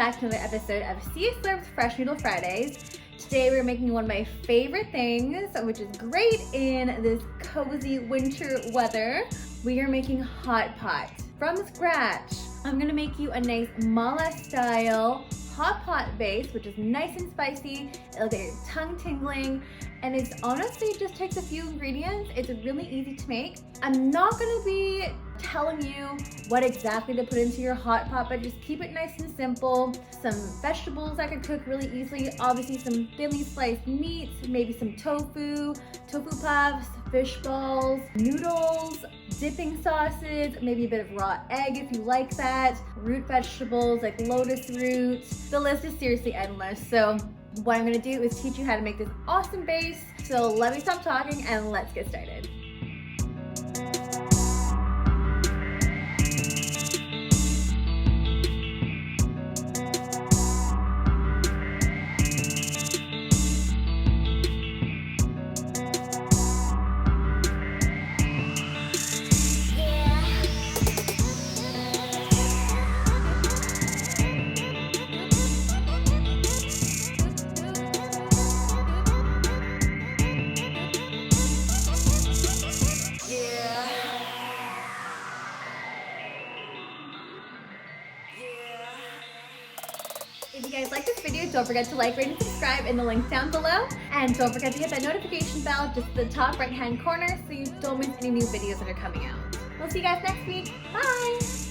back to another episode of C-Slurp's Fresh Noodle Fridays. Today we're making one of my favorite things, which is great in this cozy winter weather. We are making hot pot from scratch. I'm gonna make you a nice mala style hot pot base, which is nice and spicy. It'll get your tongue tingling, and it's honestly just takes a few ingredients. It's really easy to make. I'm not gonna be telling you what exactly to put into your hot pot, but just keep it nice and simple. Some vegetables I could cook really easily. Obviously some thinly sliced meats, maybe some tofu puffs, fish balls, noodles, dipping sauces, maybe a bit of raw egg if you like that, root vegetables like lotus roots. The list is seriously endless. So what I'm gonna do is teach you how to make this awesome base. So let me stop talking and let's get started. If you guys like this video, don't forget to like, rate, and subscribe in the link down below. And don't forget to hit that notification bell just at the top right-hand corner so you don't miss any new videos that are coming out. We'll see you guys next week. Bye!